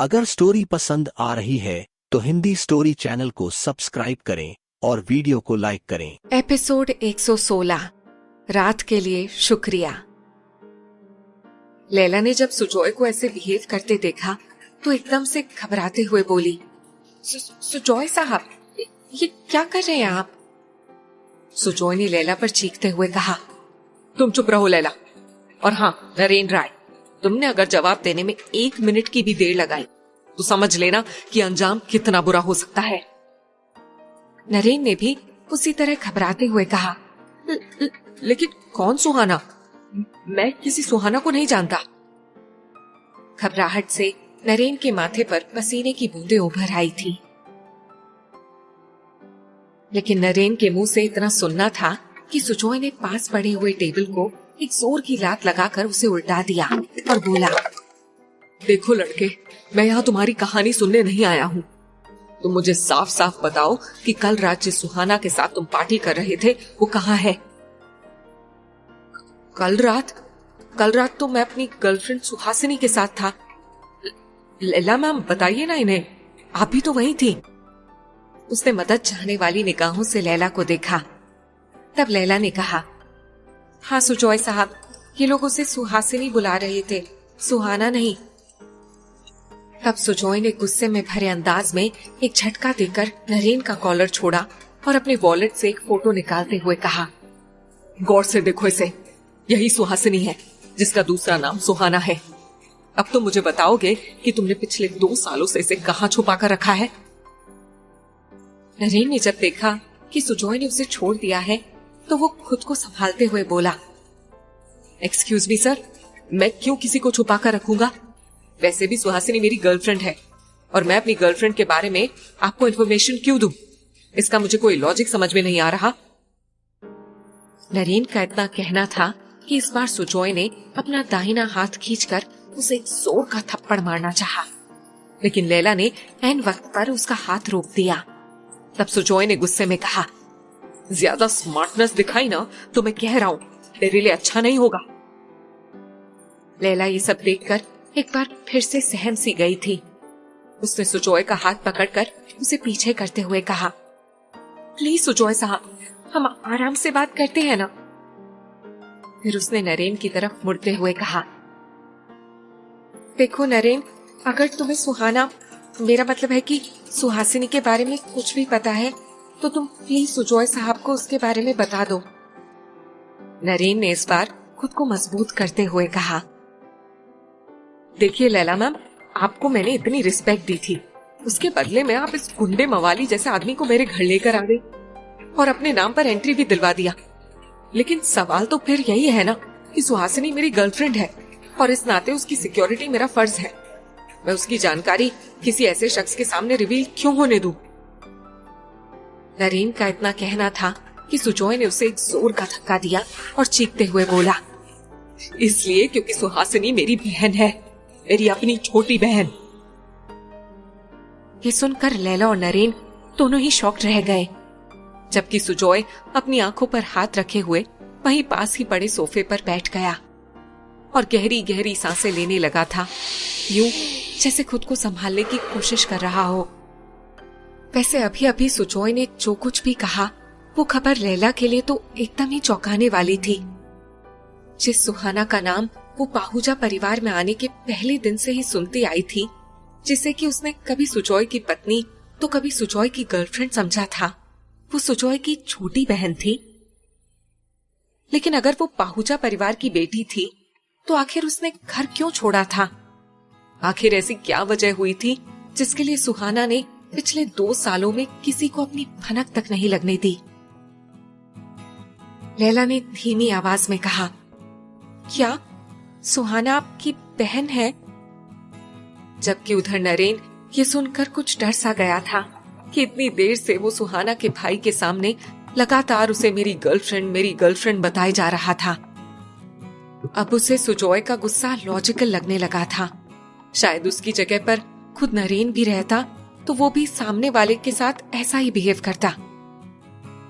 अगर स्टोरी पसंद आ रही है तो हिंदी स्टोरी चैनल को सब्सक्राइब करें और वीडियो को लाइक करें। एपिसोड 116 रात के लिए शुक्रिया। लैला ने जब सुजॉय को ऐसे बिहेव करते देखा तो एकदम से घबराते हुए बोली, सुजॉय साहब, ये क्या कर रहे हैं आप? सुजॉय ने लैला पर चीखते हुए कहा, तुम चुप रहो लैला। और हाँ नरेन राय, तुमने अगर जवाब देने में 1 मिनट की भी देर लगाई तो समझ लेना कि अंजाम कितना बुरा हो सकता है। नरेन ने भी उसी तरह घबराते हुए कहा, लेकिन कौन सुहाना? मैं किसी सुहाना को नहीं जानता। घबराहट से नरेन के माथे पर पसीने की बूंदें उभर आई थी, लेकिन नरेन के मुंह से इतना सुनना था कि सुजॉय ने पास पड़े हुए टेबल को एक जोर की लात लगाकर उसे उल्टा दिया और बोला, देखो लड़के, मैं यहाँ तुम्हारी कहानी सुनने नहीं आया हूँ। तुम मुझे साफ साफ बताओ कि कल रात जिस सुहाना के साथ तुम पार्टी कर रहे थे वो कहाँ है? कल रात तो मैं अपनी गर्लफ्रेंड सुहासिनी के साथ था। लैला मैम बताइए ना इन्हें, आप भी तो वहीं थी। उसने मदद चाहने वाली निगाहों से लैला को देखा। तब लैला ने कहा, हाँ सुजॉय साहब, ये लोग उसे सुहासिनी बुला रहे थे, सुहाना नहीं। तब सुजॉय ने गुस्से में भरे अंदाज में एक झटका देकर नरेन का कॉलर छोड़ा और अपने वॉलेट से एक फोटो निकालते हुए कहा, गौर से देखो इसे, यही सुहासिनी है जिसका दूसरा नाम सुहाना है। अब तो मुझे बताओगे कि तुमने पिछले 2 सालों से इसे कहाँ छुपा कर रखा है? नरेन ने जब देखा कि सुजॉय ने उसे छोड़ दिया है तो वो खुद को संभालते हुए बोला, एक्सक्यूज मी सर, मैं क्यों किसी को छुपा कर रखूंगा? वैसे भी सुहासिनी मेरी गर्लफ्रेंड है और मैं अपनी गर्लफ्रेंड के बारे में आपको इन्फॉर्मेशन क्यों दूं? इसका मुझे कोई लॉजिक समझ में नहीं आ रहा। नरेन का इतना कहना था कि इस बार सुजॉय ने अपना दाहिना हाथ खींचकर उसे एक जोर का थप्पड़ मारना चाहा, लेकिन लैला ने ऐन वक्त पर उसका हाथ रोक दिया। तब सुजॉय ने गुस्से में कहा, ज्यादा स्मार्टनेस दिखाई ना तो मैं कह रहा हूँ तेरे लिए अच्छा नहीं होगा। लैला ये सब देखकर एक बार फिर से सहम सी गई थी। उसने सुजॉय का हाथ पकड़कर उसे पीछे करते हुए कहा, प्लीज सुजॉय साहब, हम आराम से बात करते हैं ना। फिर उसने नरेन की तरफ मुड़ते हुए कहा, देखो नरेन, अगर तुम्हें सुहाना, मेरा मतलब है कि सुहासिनी के बारे में कुछ भी पता है तो तुम प्लीज सुजॉय साहब को उसके बारे में बता दो। नरेन ने इस बार खुद को मजबूत करते हुए कहा, देखिए लैला मैम, आपको मैंने इतनी रिस्पेक्ट दी थी, उसके बदले में आप इस गुंडे मवाली जैसे आदमी को मेरे घर लेकर आ गए और अपने नाम पर एंट्री भी दिलवा दिया। लेकिन सवाल तो फिर यही है ना कि सुहासिनी मेरी गर्लफ्रेंड है और इस नाते उसकी सिक्योरिटी मेरा फर्ज है। मैं उसकी जानकारी किसी ऐसे शख्स के सामने रिवील क्यों होने दूं? नरेन का इतना कहना था कि सुजॉय ने उसे एक जोर का धक्का दिया और चीखते हुए बोला, इसलिए क्योंकि सुहासिनी मेरी बहन है, मेरी अपनी छोटी बहन। ये सुनकर लैला और नरेन दोनों ही शॉक्ड रह गए, जबकि सुजॉय अपनी आंखों पर हाथ रखे हुए वहीं पास ही पड़े सोफे पर बैठ गया और गहरी गहरी सांसें लेने लगा था, यूं जैसे खुद को संभालने की कोशिश कर रहा हो। वैसे अभी अभी सुजॉय ने जो कुछ भी कहा वो खबर लैला के लिए तो एकदम ही चौंकाने वाली थी। जिस सुहाना का नाम वो पाहुजा परिवार में आने के पहले दिन से ही सुनती आई थी, जिसे कि उसने कभी सुजॉय की पत्नी तो कभी सुजॉय की गर्लफ्रेंड समझा था, वो सुजॉय की छोटी बहन थी। लेकिन अगर वो पाहुजा परिवार की बेटी थी तो आखिर उसने घर क्यों छोड़ा था? आखिर ऐसी क्या वजह हुई थी जिसके लिए सुहाना ने पिछले 2 सालों में किसी को अपनी भनक तक नहीं लगने दी? लैला ने धीमी आवाज में कहा, क्या सुहाना आपकी बहन है? जबकि उधर नरेन ये सुनकर कुछ डर सा गया था कि इतनी देर से वो सुहाना के भाई के सामने लगातार उसे मेरी गर्लफ्रेंड बताए जा रहा था। अब उसे सुजॉय का गुस्सा लॉजिकल लगने लगा था। शायद उसकी जगह पर खुद नरेन भी रहता तो वो भी सामने वाले के साथ ऐसा ही बिहेव करता।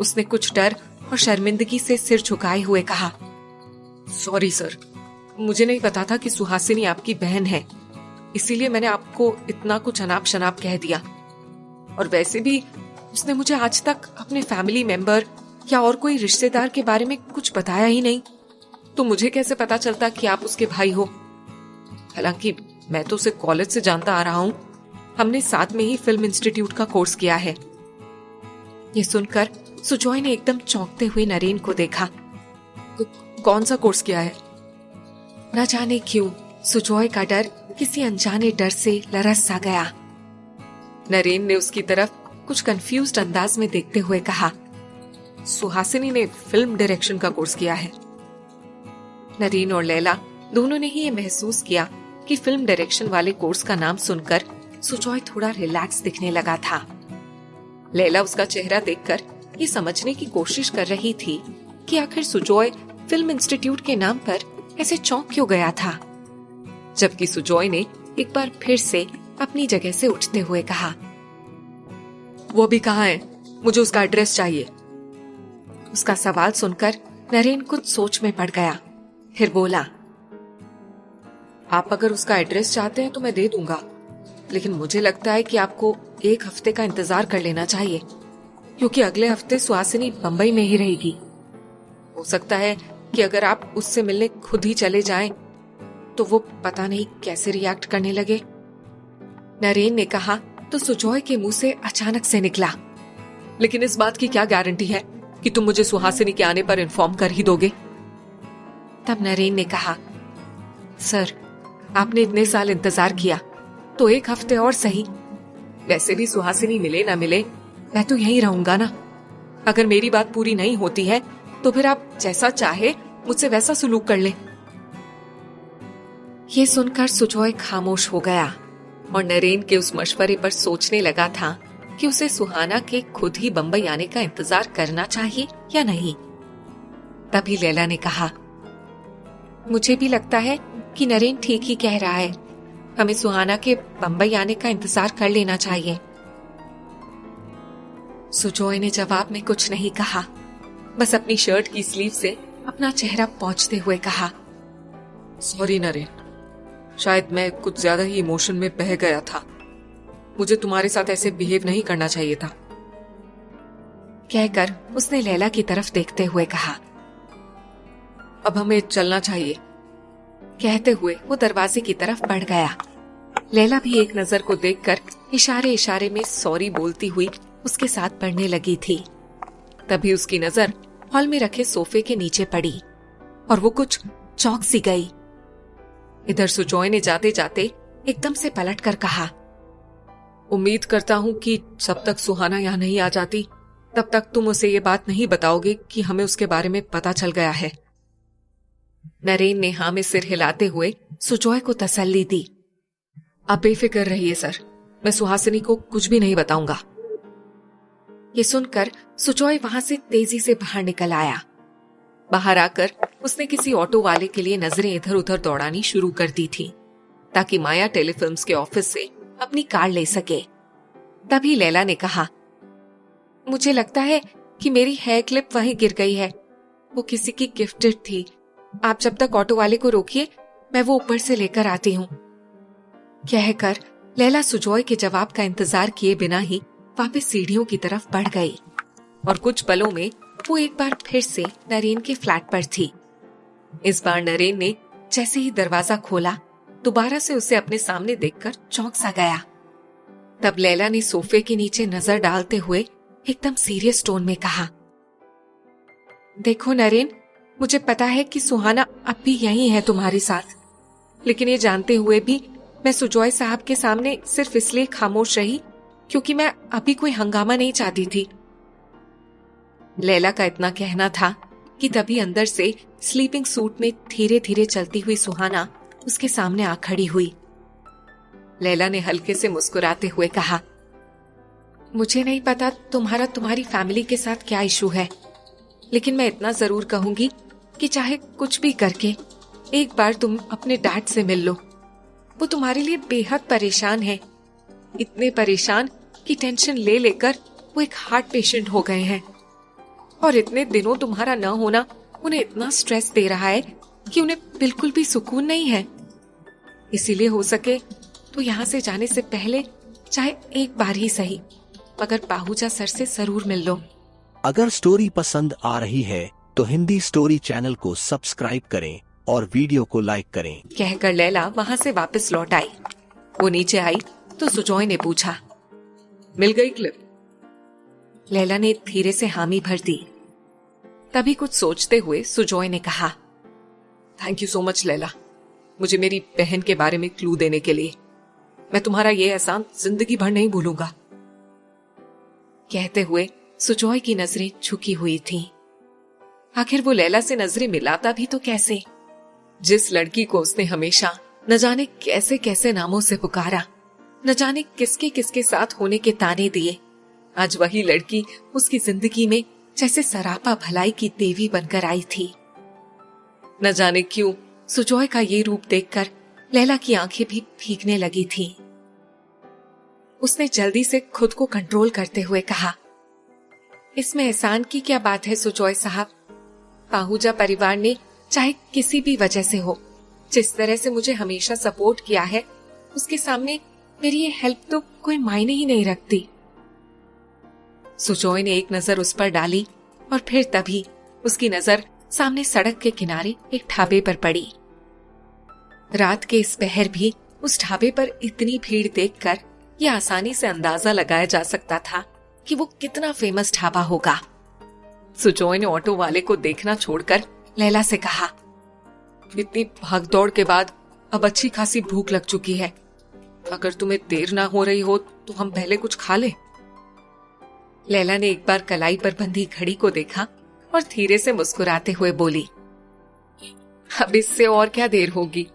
उसने कुछ डर और शर्मिंदगी से सिर झुकाए हुए कहा, सॉरी सर, मुझे नहीं पता था कि सुहासिनी आपकी बहन है, इसीलिए मैंने आपको इतना कुछ अनाप शनाप कह दिया। और वैसे भी उसने मुझे आज तक अपने फैमिली मेंबर या और कोई रिश्तेदार के बारे में कुछ बताया ही नहीं, तो मुझे कैसे पता चलता कि आप उसके भाई हो। हालांकि मैं तो उसे कॉलेज से जानता आ रहा हूं, हमने साथ में ही फिल्म इंस्टीट्यूट का कोर्स किया है। ये सुनकर सुजॉय ने एकदम चौंकते हुए नरेन को देखा। कौन सा कोर्स किया है? न जाने क्यों सुजॉय का डर किसी अनजाने डर से लरस सा गया। नरेन ने उसकी तरफ कुछ कंफ्यूज्ड अंदाज में देखते हुए कहा, सुहासिनी ने फिल्म डायरेक्शन का कोर्स किया है। नरेन और लैला दोनों ने ही ये महसूस किया कि फिल्म डायरेक्शन वाले कोर्स का नाम सुनकर सुजॉय थोड़ा रिलैक्स दिखने लगा था। लैला उसका चेहरा देखकर ये समझने की कोशिश कर रही थी कि आखिर सुजॉय फिल्म इंस्टीट्यूट के नाम पर ऐसे चौंक क्यों गया था, जबकि सुजॉय ने एक बार फिर से अपनी जगह से उठते हुए कहा, वो अभी कहाँ है? मुझे उसका एड्रेस चाहिए। उसका सवाल सुनकर नरेन कुछ सोच में पड़ गया, फिर बोला, आप अगर उसका एड्रेस चाहते हैं तो मैं दे दूंगा, लेकिन मुझे लगता है कि आपको 1 हफ्ते का इंतजार कर लेना चाहिए, क्योंकि अगले हफ्ते सुहासिनी बंबई में ही रहेगी। हो सकता है कि अगर आप उससे मिलने खुद ही चले जाएं, तो वो पता नहीं कैसे रिएक्ट करने लगे। नरेन ने कहा तो सुजॉय के मुंह से अचानक से निकला, लेकिन इस बात की क्या गारंटी है कि तुम मुझे सुहासिनी के आने पर इन्फॉर्म कर ही दोगे? तब नरेन ने कहा, सर आपने इतने साल इंतजार किया तो 1 हफ्ते और सही। वैसे भी सुहासिनी मिले ना मिले मैं तो यहीं रहूंगा ना। अगर मेरी बात पूरी नहीं होती है तो फिर आप जैसा चाहे मुझसे वैसा सुलूक कर ले। ये सुनकर सुजॉय खामोश हो गया और नरेन के उस मशवरे पर सोचने लगा था कि उसे सुहाना के खुद ही बंबई आने का इंतजार करना चाहिए या नहीं। तभी लैला ने कहा, मुझे भी लगता है कि नरेन ठीक ही कह रहा है, हमें सुहाना के बंबई आने का इंतजार कर लेना चाहिए। सुजॉय ने जवाब में कुछ नहीं कहा, बस अपनी शर्ट की स्लीव से अपना चेहरा पोंछते हुए कहा, सॉरी नरेन, शायद मैं कुछ ज्यादा ही इमोशन में बह गया था। मुझे तुम्हारे साथ ऐसे बिहेव नहीं करना चाहिए था। कहकर उसने लैला की तरफ देखते हुए कहा, अब हमें चलना चाहिए। कहते हुए वो दरवाजे की तरफ बढ़ गया। लैला भी एक नजर को देखकर इशारे इशारे में सॉरी बोलती हुई उसके साथ बढ़ने लगी थी। तभी उसकी नजर हॉल में रखे सोफे के नीचे पड़ी और वो कुछ चौंक सी गई। इधर सुजॉय ने जाते जाते एकदम से पलट कर कहा, उम्मीद करता हूं कि जब तक सुहाना यहाँ नहीं आ जाती तब तक तुम उसे ये बात नहीं बताओगे कि हमें उसके बारे में पता चल गया है। नरेन ने हाँ में सिर हिलाते हुए सुजॉय को तसल्ली दी, आप बेफिक्र रहिए सर, मैं सुहासिनी को कुछ भी नहीं बताऊंगा। ये सुनकर सुजॉय वहां से तेजी से बाहर निकल आया। बाहर आकर उसने किसी ऑटो वाले के लिए नजरें इधर उधर दौड़ानी शुरू कर दी थी ताकि माया टेलीफिल्म्स के ऑफिस से अपनी कार ले सके। तभी लैला ने कहा, मुझे लगता है कि मेरी हेयर क्लिप वहीं गिर गई है, वो किसी की गिफ्टेड थी। आप जब तक ऑटो वाले को रोकिए, मैं वो ऊपर से लेकर आती हूँ। कहकर लैला सुजॉय के जवाब का इंतजार किए बिना ही वापस सीढ़ियों की तरफ बढ़ गई और कुछ पलों में वो एक बार फिर से नरेन के फ्लैट पर थी। इस बार नरेन ने जैसे ही दरवाजा खोला दोबारा से उसे अपने सामने देखकर चौंक सा गया। तब लैला ने सोफे के नीचे नजर डालते हुए एकदम सीरियस टोन में कहा, देखो नरेन, मुझे पता है कि सुहाना अब भी यहीं है तुम्हारे साथ, लेकिन ये जानते हुए भी मैं सुजॉय साहब के सामने सिर्फ इसलिए खामोश रही क्योंकि मैं अभी कोई हंगामा नहीं चाहती थी। लैला का इतना कहना था कि तभी अंदर से स्लीपिंग सूट में धीरे धीरे चलती हुई सुहाना उसके सामने आ खड़ी हुई। लैला ने हल्के से मुस्कुराते हुए कहा, मुझे नहीं पता तुम्हारी फैमिली के साथ क्या इशू है, लेकिन मैं इतना जरूर कहूंगी कि चाहे कुछ भी करके एक बार तुम अपने डैड से मिल लो। वो तुम्हारे लिए बेहद परेशान है, इतने परेशान कि टेंशन ले लेकर वो एक हार्ट पेशेंट हो गए हैं और इतने दिनों तुम्हारा न होना उन्हें इतना स्ट्रेस दे रहा है कि उन्हें बिल्कुल भी सुकून नहीं है। इसीलिए हो सके तो यहाँ से जाने से पहले चाहे एक बार ही सही, मगर पाहुजा सर से जरूर मिल लो। अगर स्टोरी पसंद आ रही है तो हिंदी स्टोरी चैनल को सब्सक्राइब करें और वीडियो को लाइक करें। कहकर लैला वहाँ से वापस लौट आई। वो नीचे आई तो सुजॉय ने पूछा, मिल गई क्लिप? लैला ने धीरे से हामी भर दी। तभी कुछ सोचते हुए सुजॉय ने कहा, thank you so much Laila, मुझे मेरी बहन के बारे में क्लू देने के लिए। मैं तुम्हारा ये एहसान जिंदगी भर नहीं भूलूंगा। कहते हुए सुजॉय की नजरें झुकी हुई थीं। आखिर वो लैला से नजरें मिलाता भी तो कैसे? जिस लड़की को उसने हमेशा न जाने कैसे कैसे नामों से पुकारा, न जाने किसके किसके साथ होने के ताने दिए, आज वही लड़की उसकी जिंदगी में जैसे सरापा भलाई की देवी बनकर आई थी। न जाने क्यों सुजॉय का ये रूप देखकर लैला की आंखें भी भीगने लगी थीं। उसने जल्दी से खुद को कंट्रोल करते हुए कहा, इसमें एहसान की क्या बात है सुजॉय साहब? पाहुजा परिवार ने चाहे किसी भी वजह से हो, जिस तरह से मुझे हमेशा सपोर्ट किया है, उसके सामने मेरी ये हेल्प तो कोई मायने ही नहीं रखती। सुजॉय ने एक नजर उस पर डाली और फिर तभी उसकी नजर सामने सड़क के किनारे एक ढाबे पर पड़ी। रात के इस पहर भी उस ढाबे पर इतनी भीड़ देखकर यह आसानी से अंदाजा लगाया जा सकता था कि वो कितना फेमस ढाबा होगा। सुजॉय ने ऑटो वाले को देखना छोड़कर लैला से कहा, इतनी भागदौड़ के बाद अब अच्छी खासी भूख लग चुकी है। अगर तुम्हें देर ना हो रही हो तो हम पहले कुछ खा लें। लैला ने एक बार कलाई पर बंधी घड़ी को देखा और धीरे से मुस्कुराते हुए बोली, अब इससे और क्या देर होगी।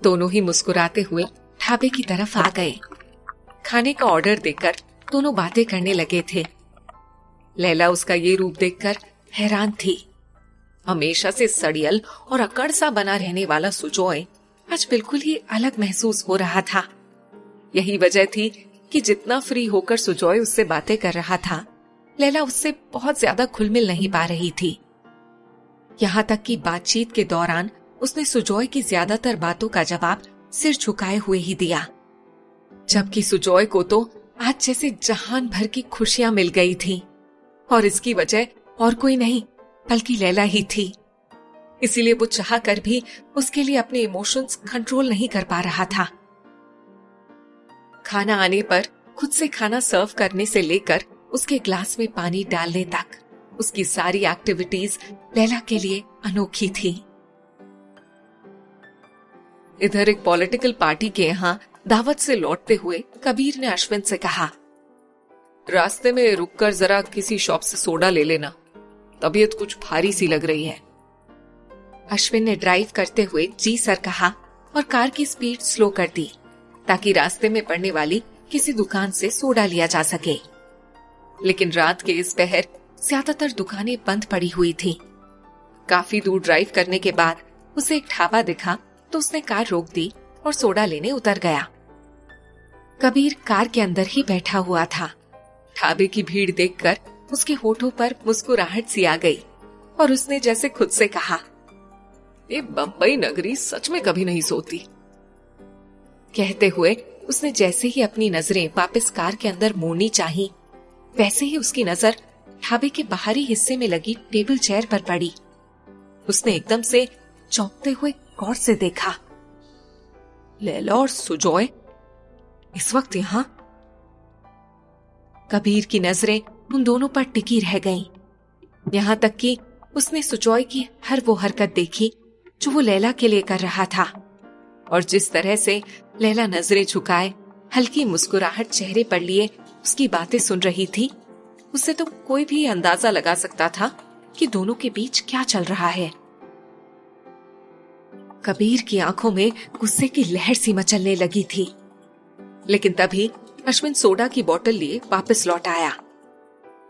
दोनों ही मुस्कुराते हुए ढाबे की तरफ आ गए। खाने का ऑर्डर देकर दोनों बातें करने लगे थे। लैला उसका ये रूप देखकर हैरान थी। हमेशा से सड़ियल और अकड़ सा बना रहने वाला सुजॉय आज बिल्कुल ही अलग महसूस हो रहा था। यही वजह थी कि जितना फ्री होकर सुजॉय उससे बातें कर रहा था, लैला उससे बहुत ज्यादा खुल मिल नहीं पा रही थी। यहाँ तक कि बातचीत के दौरान उसने सुजॉय की ज्यादातर बातों का जवाब सिर झुकाए हुए ही दिया, जबकि सुजॉय को तो आज जैसे जहान भर की खुशियां मिल गई थीं, और इसकी वजह और कोई नहीं बल्कि लैला ही थी। इसीलिए वो चाह कर भी उसके लिए अपने इमोशंस कंट्रोल नहीं कर पा रहा था। खाना आने पर खुद से खाना सर्व करने से लेकर उसके ग्लास में पानी डालने तक उसकी सारी एक्टिविटीज लैला के लिए अनोखी थी। इधर एक पॉलिटिकल पार्टी के यहाँ दावत से लौटते हुए कबीर ने अश्विन से कहा, रास्ते में रुककर जरा किसी शॉप से सोडा ले लेना, तबीयत कुछ भारी सी लग रही है। अश्विन ने ड्राइव करते हुए जी सर कहा और कार की स्पीड स्लो कर दी ताकि रास्ते में पड़ने वाली किसी दुकान से सोडा लिया जा सके। लेकिन रात के इस पहर ज्यादातर दुकानें बंद पड़ी हुई थी। काफी दूर ड्राइव करने के बाद उसे एक ढाबा दिखा तो उसने कार रोक दी और सोडा लेने उतर गया। कबीर कार के अंदर ही बैठा हुआ था। ढाबे की भीड़ देखकर उसके होठों पर मुस्कुराहट सी आ गई और उसने जैसे खुद से कहा, ये बम्बई नगरी सच में कभी नहीं सोती। कहते हुए उसने जैसे ही अपनी नजरें वापस कार के अंदर मोड़नी चाही, वैसे ही उसकी नजर ढाबे के बाहरी हिस्से में लगी टेबल चेयर पर पड़ी। उसने एकदम से चौंकते हुए गौर से देखा, लैला और सुजॉय इस वक्त यहाँ। कबीर की नजरें उन दोनों पर टिकी रह गईं। यहाँ तक कि उसने सुजॉय की हर वो हरकत देखी जो वो लैला के लिए कर रहा था, और जिस तरह से लैला नजरें झुकाए हल्की मुस्कुराहट चेहरे पर लिए उसकी बातें सुन रही थी, उससे तो कोई भी अंदाजा लगा सकता था कि दोनों के बीच क्या चल रहा है। कबीर की आंखों में गुस्से की लहर सी मचलने लगी थी, लेकिन तभी अश्विन सोडा की बोतल लिए वापस लौट आया।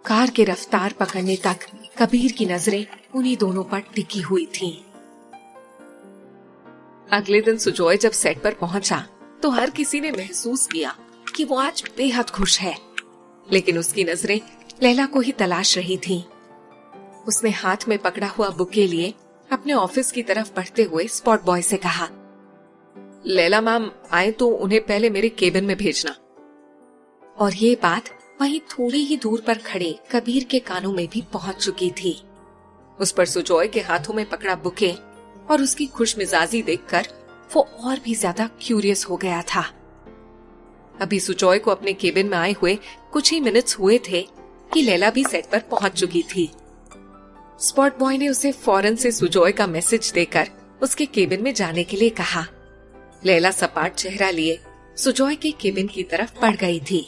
कार के रफ्तार पकड़ने तक कबीर की नजरें उन्हीं दोनों पर टिकी हुई थीं। अगले दिन सुजॉय जब सेट पर पहुंचा तो हर किसी ने महसूस किया कि वो आज बेहद खुश है, लेकिन उसकी नजरें लैला को ही तलाश रही थीं। उसने हाथ में पकड़ा हुआ बुके लिए अपने ऑफिस की तरफ बढ़ते हुए स्पॉट बॉय से कहा, लैला मैम आए तो उन्हें पहले मेरे केबिन में भेजना। और ये बात वहीं थोड़ी ही दूर पर खड़े कबीर के कानों में भी पहुंच चुकी थी। उस पर सुजॉय के हाथों में पकड़ा बुके और उसकी खुशमिजाजी देखकर वो और भी ज्यादा क्यूरियस हो गया था। अभी सुजॉय को अपने केबिन में आए हुए कुछ ही मिनट्स हुए थे कि लैला भी सेट पर पहुंच चुकी थी। स्पॉट बॉय ने उसे फौरन से सुजॉय का मैसेज देकर उसके केबिन में जाने के लिए कहा। लैला सपाट चेहरा लिए सुजॉय के केबिन की तरफ बढ़ गई थी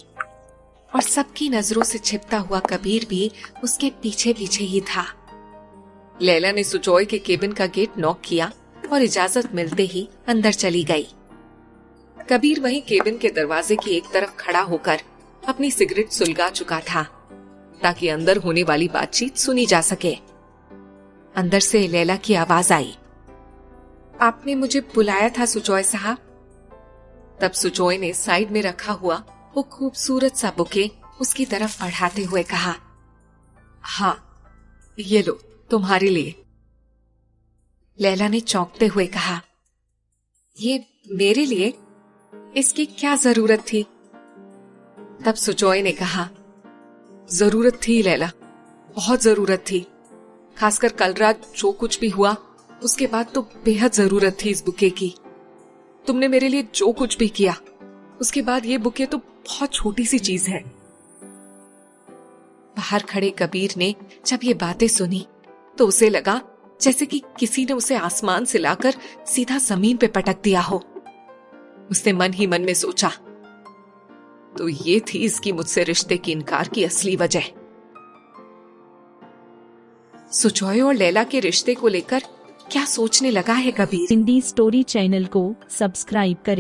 और सबकी नजरों से छिपता हुआ कबीर भी उसके पीछे पीछे ही था। लैला ने सुजॉय के केबिन का गेट नॉक किया और इजाजत मिलते ही अंदर चली गई। कबीर वहीं केबिन के दरवाजे की एक तरफ खड़ा होकर अपनी सिगरेट सुलगा चुका था ताकि अंदर होने वाली बातचीत सुनी जा सके। अंदर से लैला की आवाज आई, आपने मुझे बुलाया था सुजॉय साहब। तब सुजॉय ने साइड में रखा हुआ वो खूबसूरत सा बुके उसकी तरफ बढ़ाते हुए कहा, हाँ ये लो तुम्हारे लिए। लैला ने चौंकते हुए कहा, ये मेरे लिए? इसकी क्या जरूरत थी? तब सुजॉय ने कहा, जरूरत थी लैला, बहुत जरूरत थी। खासकर कल रात जो कुछ भी हुआ उसके बाद तो बेहद जरूरत थी इस बुके की। तुमने मेरे लिए जो कुछ भी किया उसके बाद ये बुके तो बहुत छोटी सी चीज है। बाहर खड़े कबीर ने जब ये बातें सुनी तो उसे लगा जैसे कि किसी ने उसे आसमान से लाकर सीधा जमीन पे पटक दिया हो। उसने मन ही मन में सोचा, तो ये थी इसकी मुझसे रिश्ते की इनकार की असली वजह। सुजॉय और लैला के रिश्ते को लेकर क्या सोचने लगा है कबीर? हिंदी स्टोरी चैनल को सब्सक्राइब करें।